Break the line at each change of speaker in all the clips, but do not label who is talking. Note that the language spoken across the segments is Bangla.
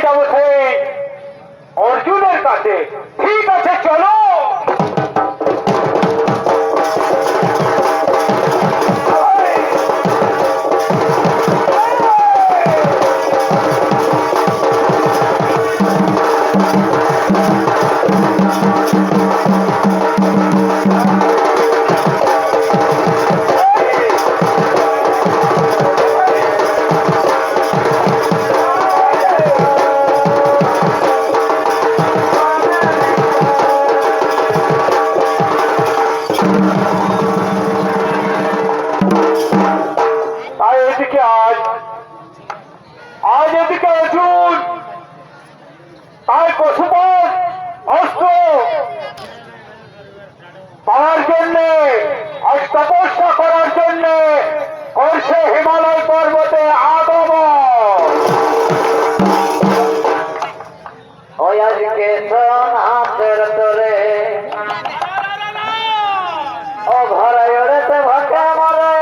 যাবো সেই অর্জুনের কাছে। ঠিক আছে, চলো। আজ এদিকে অর্জুন তাই পশুপত অস্ত্র পাওয়ার জন্যে, আজ তপস্যা করার জন্যে করছে হিমালয় পর্বতে আগমন। ওই আজকে হাতের তোরে ও ঘরে ওড়েতে ভাকে মরে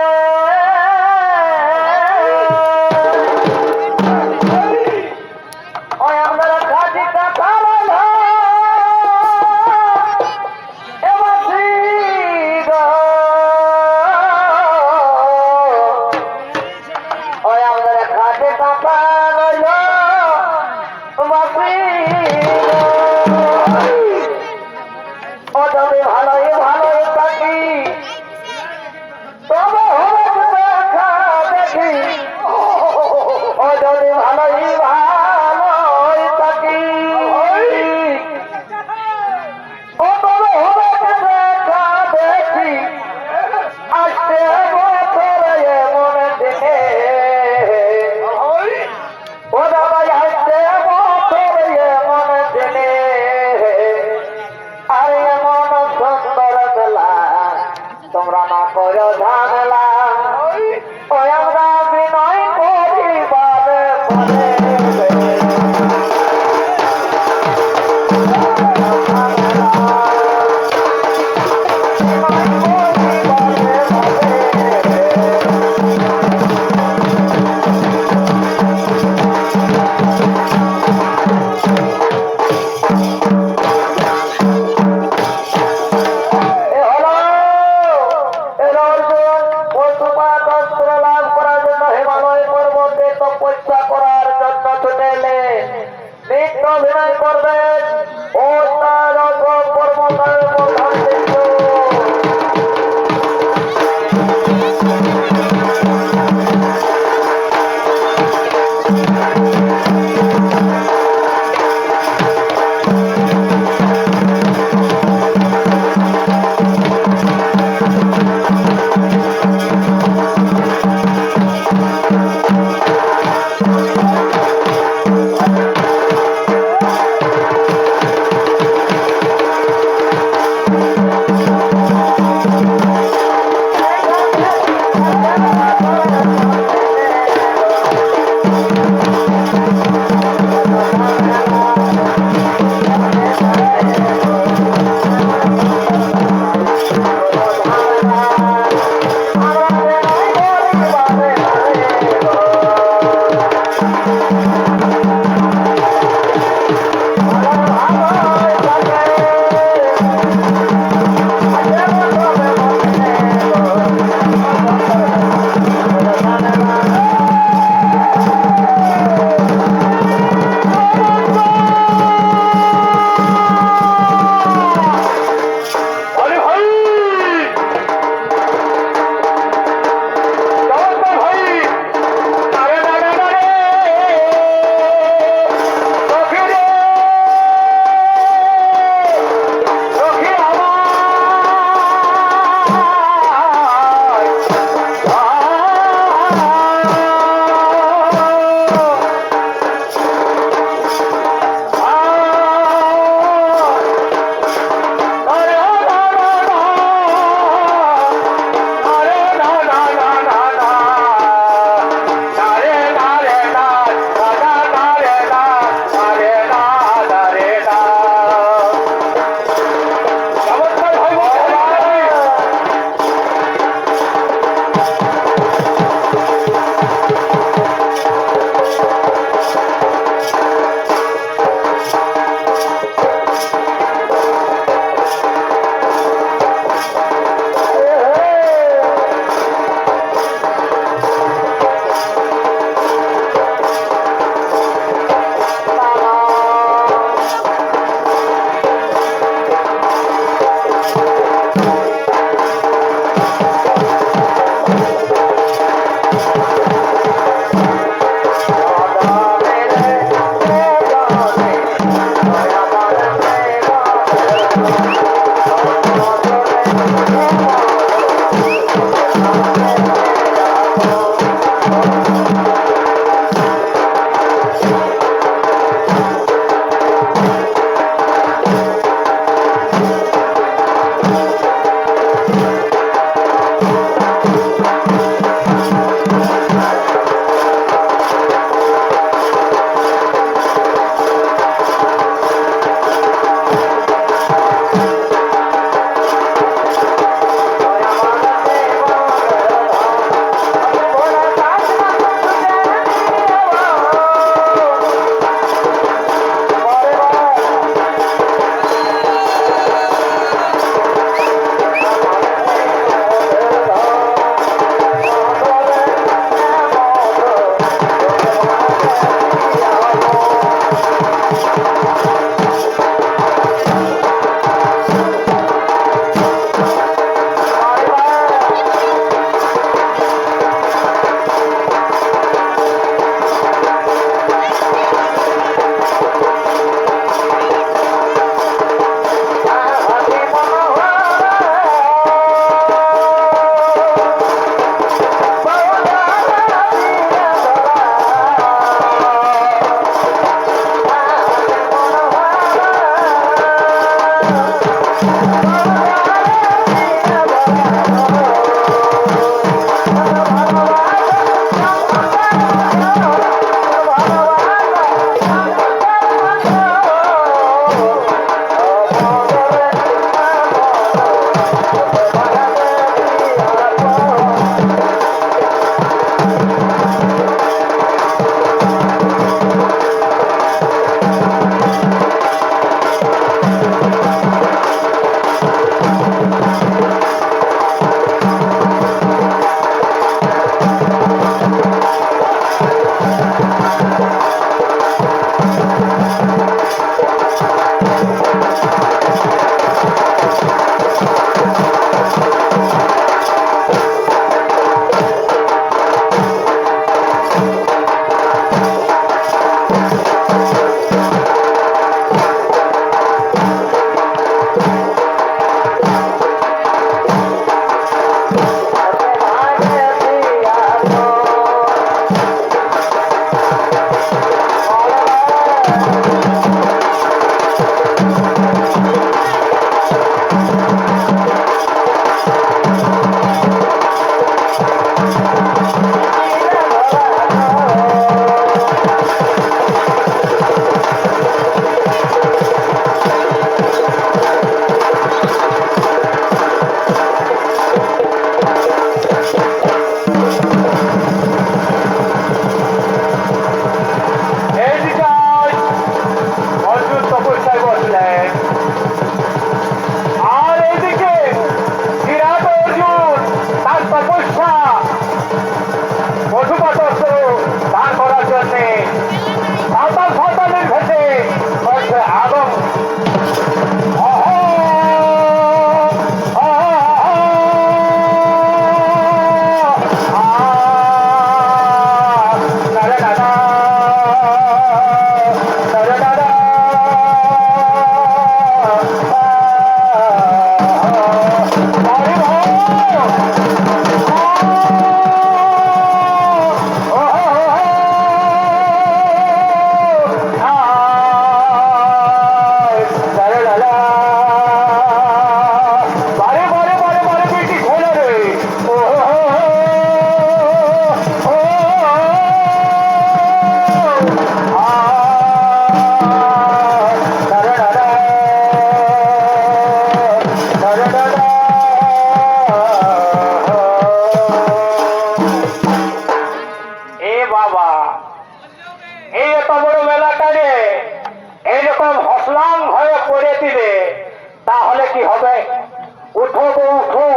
উঠো গো উঠো,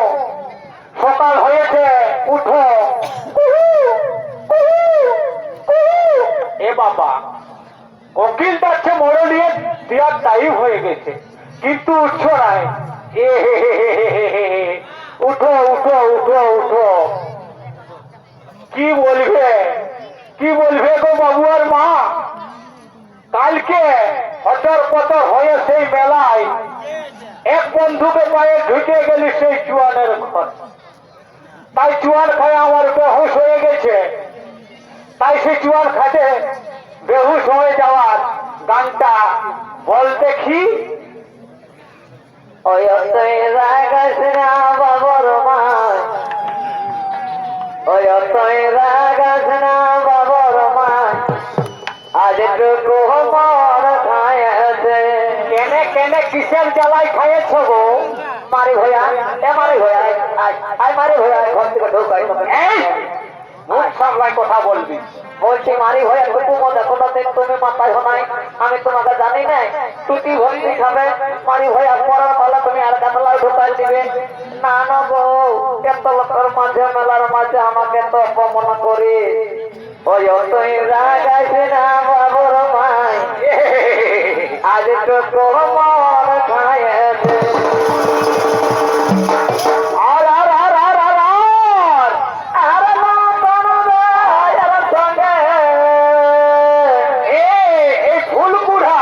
সকাল হয়েছে, উঠো। এ বাবা, কোকিল যাচ্ছে মোড় নিয়ে দেওয়ার টাইম হয়ে গেছে, কিন্তু উঠছো নাই। এ হে হে হে হে হে হে হে। উঠো উঠো উঠো উঠো। কি বলবে, কি বলবে গো বাবু আর মা? কালকে হচর পচর হয়ে সেই মেলায় এক বন্ধুকে পায়ে ঢুকে গেলি সেই চুয়ানের ঘর। তাই চুয়ান খায় আমার বেহুশ হয়ে গেছে। তাই সেই চুয়ান খাতে বেহুশ হয়ে যাওয়ার গানটা বল দেখি।
ওই তুই রাগাস না বাবর মা, ওই তুই রাগাস না বাবর মা, আজ টুকু মর খায়েছে।
কেনে কেনে কিসের জ্বালাই খাইয়েছ গো?
মারি ভয়া, এ মারি ভয়া, আই মারি ভয়া, ঘর থেকে ঢোকাই
এই মুখ সামলাই কথা বলবি।
বলছি মারি ভয়া টুকু মত এখনো দিন তুমি মাথায় নাই, আমি তোমাকে জানি নাই। টুটি ভর্তি খাবে মারি ভয়া, পরার পালা তুমি আর গামলায় ঢোকাই দিবে না। না গো, এত লোকের মাঝে মেলার মাঝে আমাকে তো অপমান করি। ওই তুই রাগাইস না বাবুর মাই, আজ টুকু মর খায়েছে।
আর আর আর আর আর আর
আর না কোন ভাইয়ের সঙ্গে,
এই ফুলকুড়া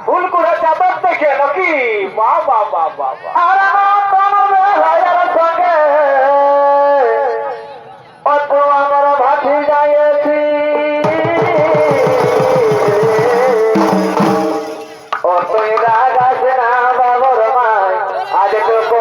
ফুলকুড়া চাদর দেখে নাকি? বাহ বাহ বাহ বাহ বাহ।
আর না কোন ভাইয়ের সঙ্গে, ও তো আমার ভাসি যাইছি। ও তুই রাগাস না বাবর মাই, আজ টুকু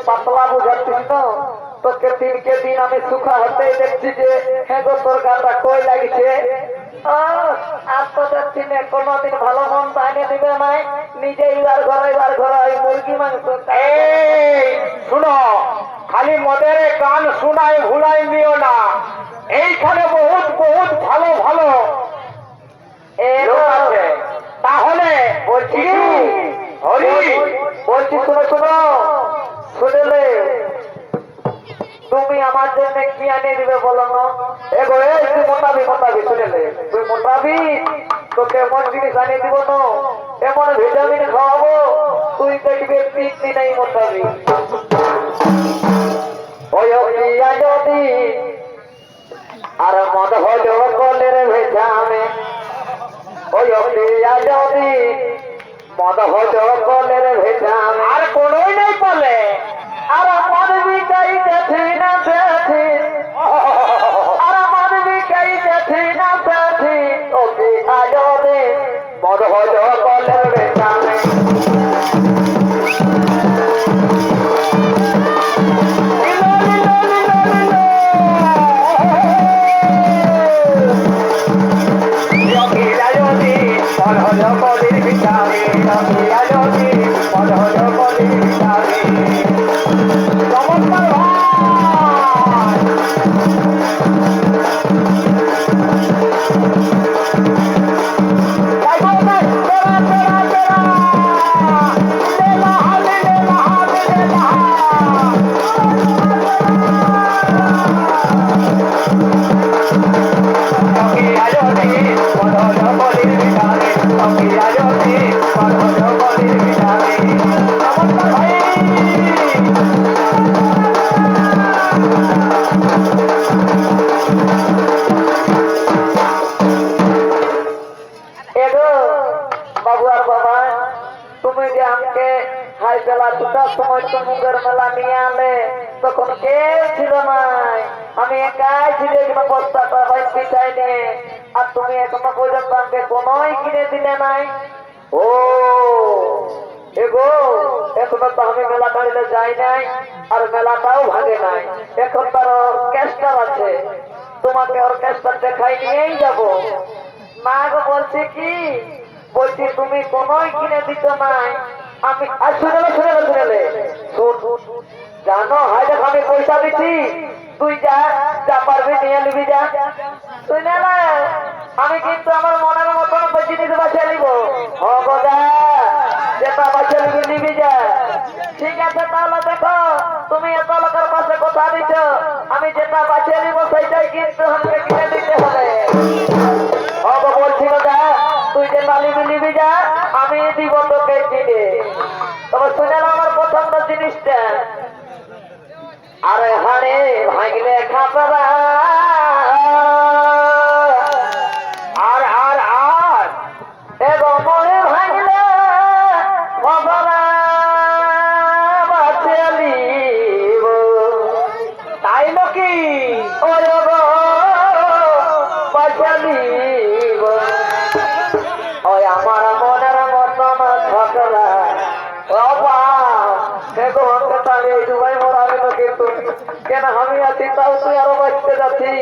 পাতলা বুঝাচ্ছিস না, তোকে দিনকে দিন আমি সুখা হতে দেখছি যে হ্যাঁ গো তোর গানটা কই লাগিছে। আর তো দেখছি না কোনোদিন ভালো মন এনে দিবে নাই, নিজে এবার ঘরে ওই মুরগি মাংস।
এই শুনো, খালি মদের গান শোনায় ভুলাই নিও না। এইখানে বহুত বহুত ভালো ভালো লোক আছে। তাহলে বলছি কি, হরি
বলছি শোনো শোনো, শুনলে তুমি আমার জন্য কি আনিয়ে দিবে বলো না? এগো তুই মোটাবি শুনলে, তুই মোটাবি, তোকে এমন জিনিস আনিয়ে দিব না, এমন ভিটামিন খাওয়াবো তুই দেখবি 3 দিনেই মোটাবি। ওই অপিয়া যদি আর মদ হল কলের ভেজামে, ওই অপিয়া যদি মদ হল কলের ভেজামে,
আর কোনোই নেই বলে।
আর মদ বিকাই দেখি না দেখি, আর মদ বিকাই দেখি না দেখি, ওকে আজরে মদ হল কলের ভেজামে। একাই ছিলে এখানে বস্তাটা ভাই পিছাই নিয়ে, আর তুমি এখনো পর্যন্ত আমাকে কোনোই কিনে দিলে নাই। ও এগো, এখনো তো আমি মেলা বাড়িতে যাই নাই, আর মেলাটাও ভাগে নাই। এখন তার অর্কেস্ট্রার আছে, তোমাকে অর্কেস্ট্রা দেখাই নিয়েই যাব। না গো, বলছি কি, বলছি তুমি কোনোই কিনে দিত নাই। আমি আর শুনেলে জানো, হয় দেখ আমি পয়সা দিচ্ছি, তুই যা যা পারবি নিয়ে নিবি, যা। তুই না না, আমি কিন্তু আমার মনের মতন জিনিস বাঁচিয়ে নিব। যা যেটা বাঁচিয়ে নিবি নিবি, যা। ঠিক আছে, তাহলে দেখো, তুমি এত লোকের পাশে কথা দিচ্ছ, আমি যেটা বাঁচিয়ে নিব সেইটাই কিন্তু আমাকে কিনে দিতে হবে। বলছিল যা, তুই যে নিবি নিবি, যা, আমি দিব তোকে কিনে। তবে শুনে না আমার পছন্দ জিনিসটা। আরে হারে ভাঙলে খাপরা, আর আর আর এগো মনে ভাঙলে খবরা বাঁচালি, তাই নাকি? ওই গো বাঁচালি, ওই আমার মনের মতন ঝগড়া। দুবাই মরাবে না কিন্তু, কেন আমি আছি তাও তুই আরো বাঁচতে যাচ্ছি।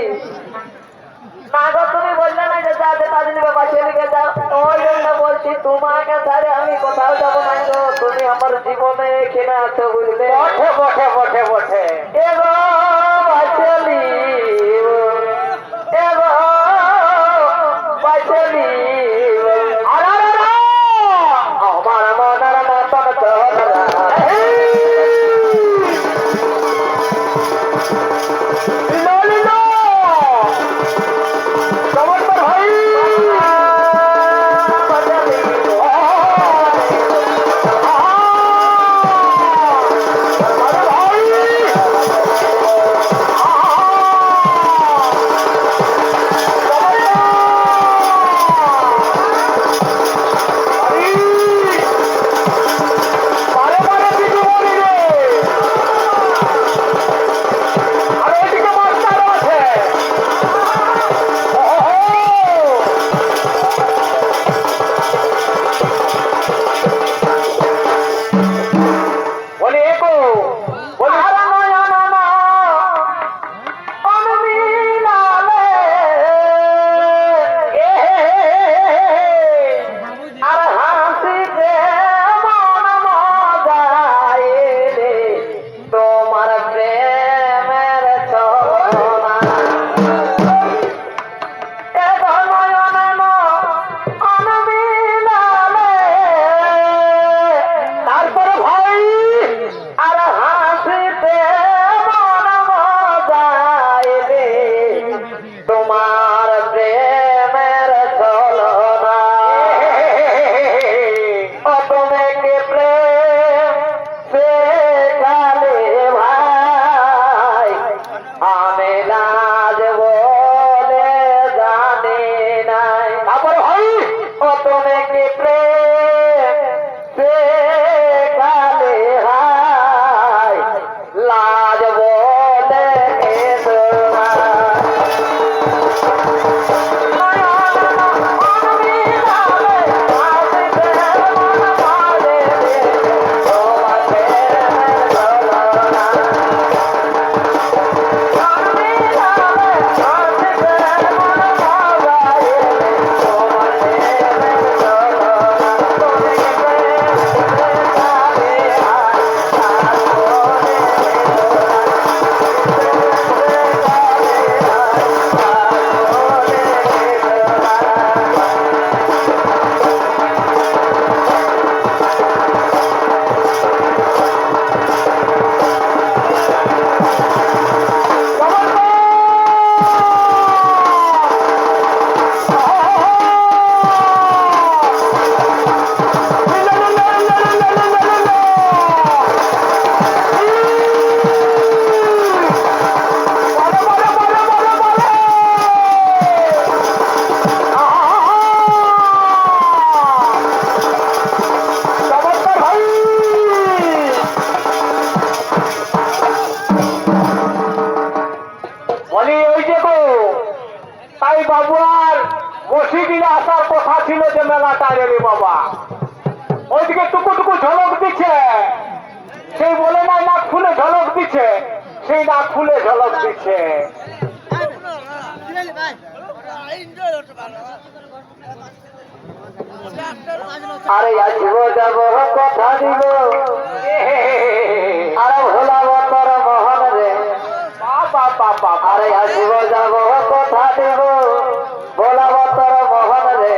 না গো, তুমি বললে না যে যা যেটা নিবে বাঁচিয়ে নিবে, যা। ওই জন্য বলছি, তোমাকে ছাড়ে আমি কোথাও যাবো না গো। তুমি আমার জীবনে এখানে আছো, বুঝলে?
বটে বটে বটে বটে।
এগো বাঁচালি, এগো বাঁচালি, আমার মনের মতন ঝগড়া।
তাই বাবু আর বসি দিলে আসার কথা ছিল যে মেলাটা রে বাবা। ওইদিকে টুকু টুকু ঝলক দিচ্ছে, সেই বলে না নাক ফুলে ঝলক দিচ্ছে, সেই নাক ফুলে ঝলক দিচ্ছে।
আরে আসিব যাব কথা দিব, আরে ভোলাব তোর মোহন রে। আরে আসিব যাব কথা দিব, ভোলাব তোর মোহন রে।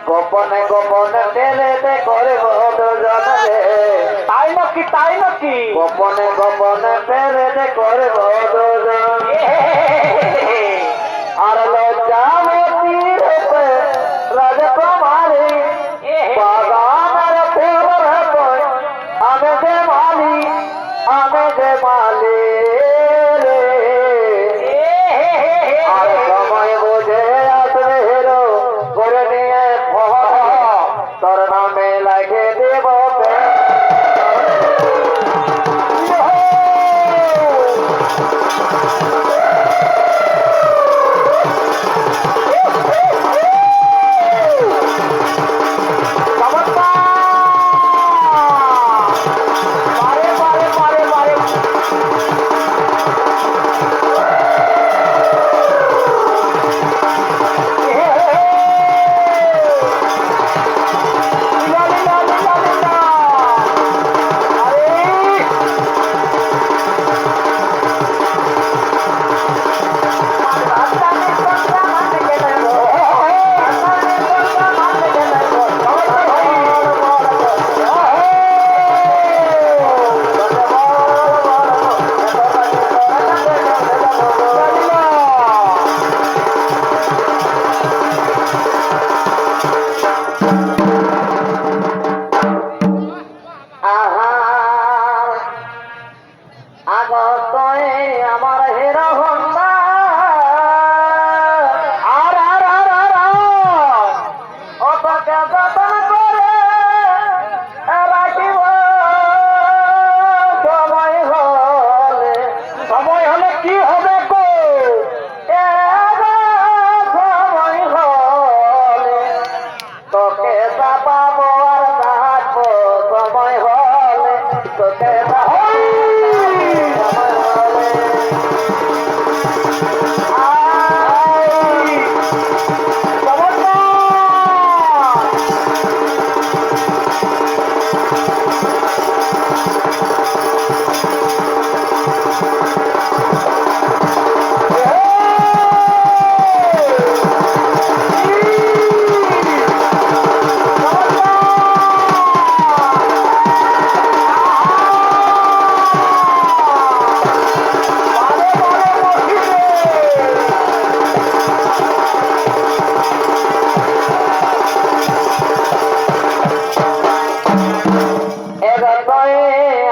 গোপনে গোপনে টেনে করব দুজন রে।
তাই নাকি, তাই নাকি?
গোপনে গোপনে টেনে করব দুজন। আর লজ্জাবতী রূপে রাজকুমারী বাগানের ফুল রূপে আমি যে মালি, আমি যে মালি রে। আর সময় বুঝে আসবে হেরো করে নিয়ে তোর নামে লাগে দেব আমার হেরা হন্দা। অতকে যতন করে রাখিব সময় হলে।
সময় হলে কি হবে গো?
সময় হলে তোকে চাপাবো আর থাকবো। সময় হলে তোকে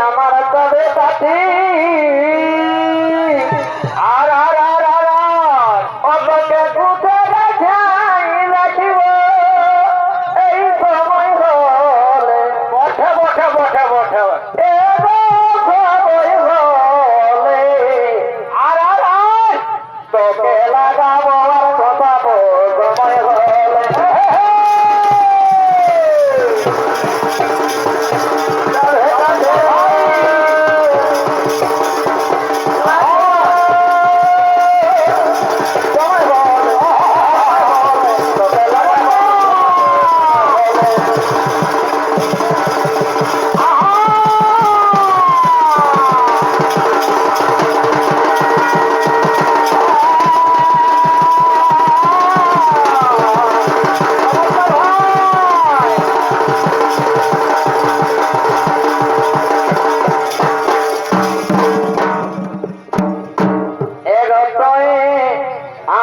আমার তবে সাথী। অতকে কুঠে রাখাই রাখিব এই সময় হলে।
বঠে বঠে বঠে বঠে।
সময় হলে তোকে লাগাবো আর খপাবো সময় হলে।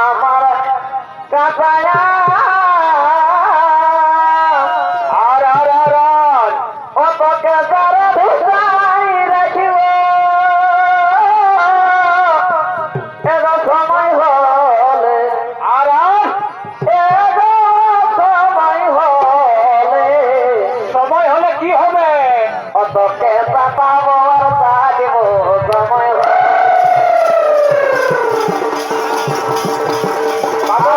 আমার কাটায়া অতকে যারা ধুসাই রাখিব সময় হলে।
সময় হলে কি হবে?
অতকে চাপাবো আর থাকিব সময় হলে।
বাবু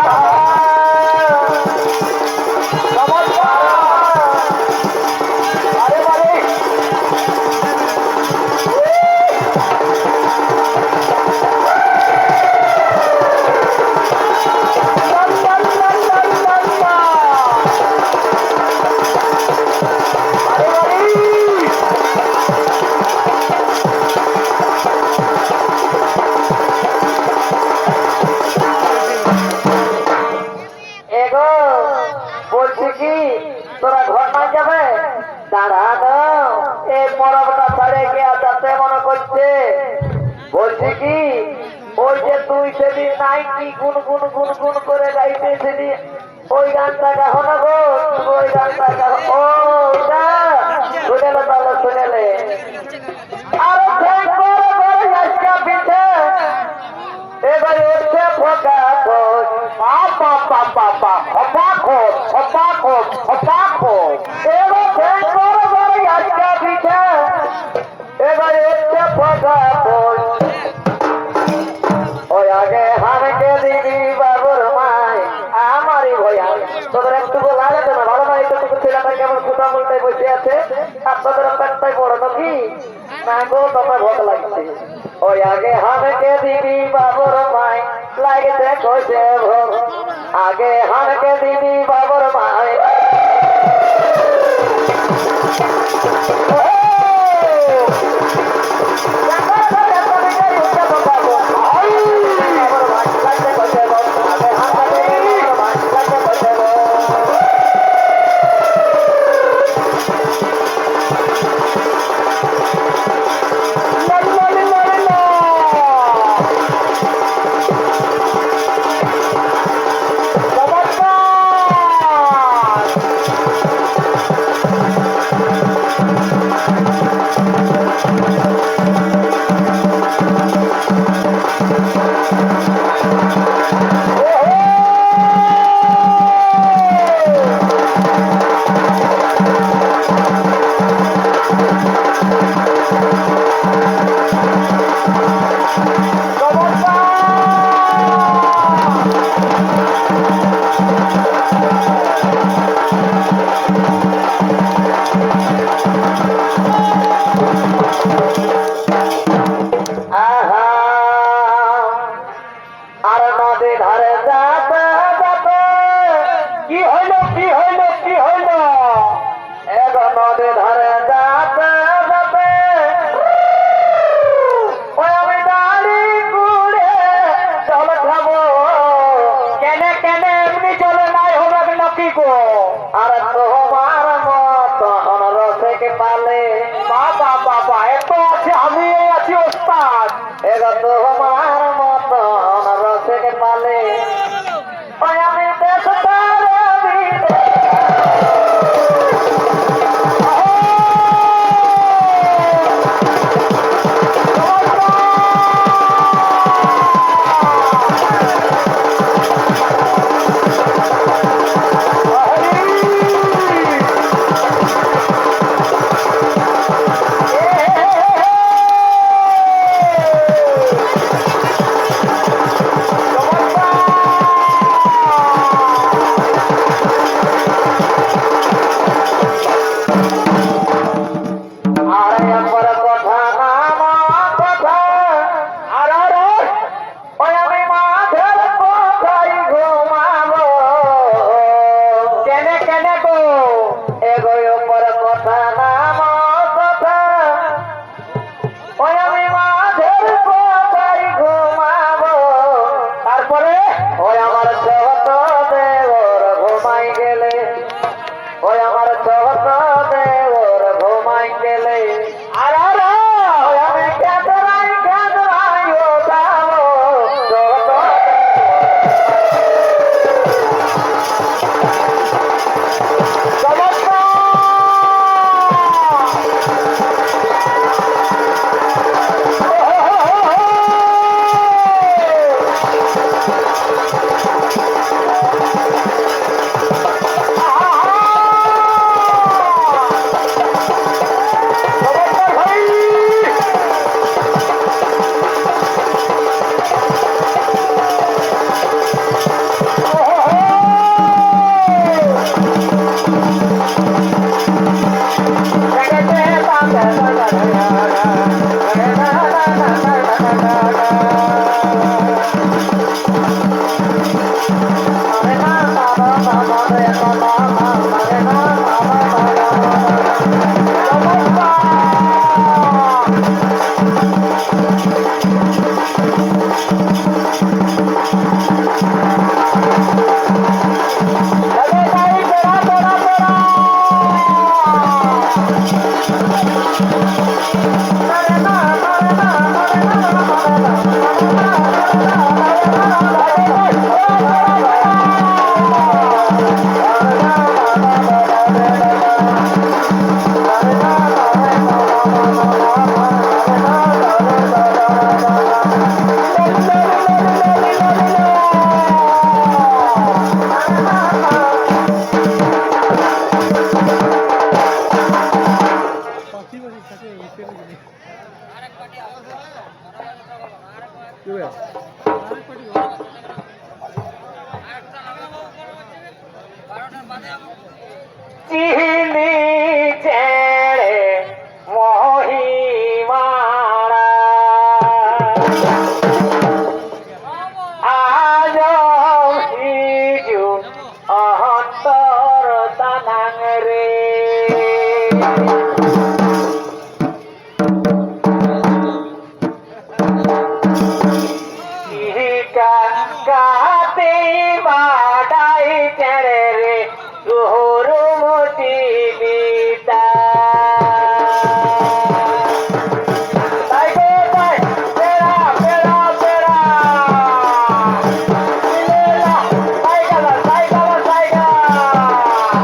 নাইটি গুন গুন গুন গুন করে গাইতেছিলি ওই গানটা গাও না গো ওই গানটা গাও ও শুনেলে তাহলে শুনেলে আরো ঠ্যাং করে করে আজকে পিঠে এবার উঠছে ফোকা খোঁজ
বাবা বাবা বাবা হপা খোপ হপা খোপ হপা খোপ
এবার ঠ্যাং করে করে আজকে পিঠে এবার উঠছে ফোকা খোঁজ ওই আগে হামকে দিবি বাবুর মাই আমারই ভয়া তোদের একটু লাগে না ভালো না এইটুকু ছেলেটা কেমন ফুটা মুলটাই বসে আছে আর তোদের পেটটাই বড় নাকি না গো তোমার ভোট লাগছে ওই আগে হামকে দিবি বাবুর মাই লাগতে কইছে ভোগ আগে হামকে দিবি বাবুর মাই আর নদী ধারে যাতে যাতে
কি হইল কি হইল কি হইল
এক নদী ধারে যাতে যাতে ওই আমি দাড়ি কুড়ে জল খাবো
কেনে কেনে এমনি চলে নাই হবে নাকি গো
আর তোমার মতন রসিক পালে
বাবা বাবা এত আছে আমি আছি ওস্তাদ
এক তোমার মতন রসিক পালে ওই আমি দেশ ছেড়ে রে তোর মতি দিতা তাই গো তাই বেড়া বেড়া বেড়া লীলা সাইকেল সাইকেল সাইকেল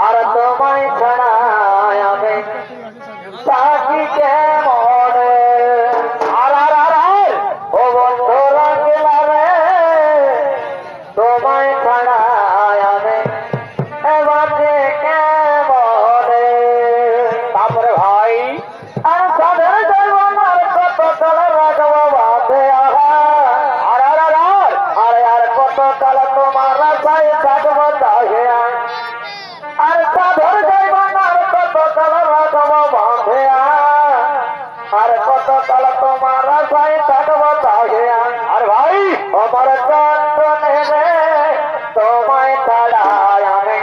আর তোমায় ছাড়া আমি থাকি কেমনে আর আর আর আর ও বন্ধুরা গেলারে তোমায় ছাড়া আমি বাঁচে কেমনে তারপরে ভাই আর সাদের জীবন আর কত কাল রাখব বাঁধে আর আর আর আর আরে আর কত কাল তোমার আশায় থাকবো তাহে আর সাধর জীবন আর কত কাল রাখব বাঁধে আর কত কাল তোমার আশায় থাকবো তাহে আর ভাই আমার চন্দ্রনে রে তোমায় ছাড়া আমি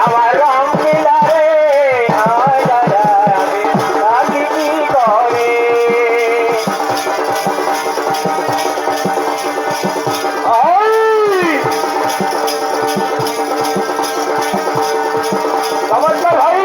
আমার রং মিলা রে আয় দাদা আমি থাকি কি করে নমস্কার ভাই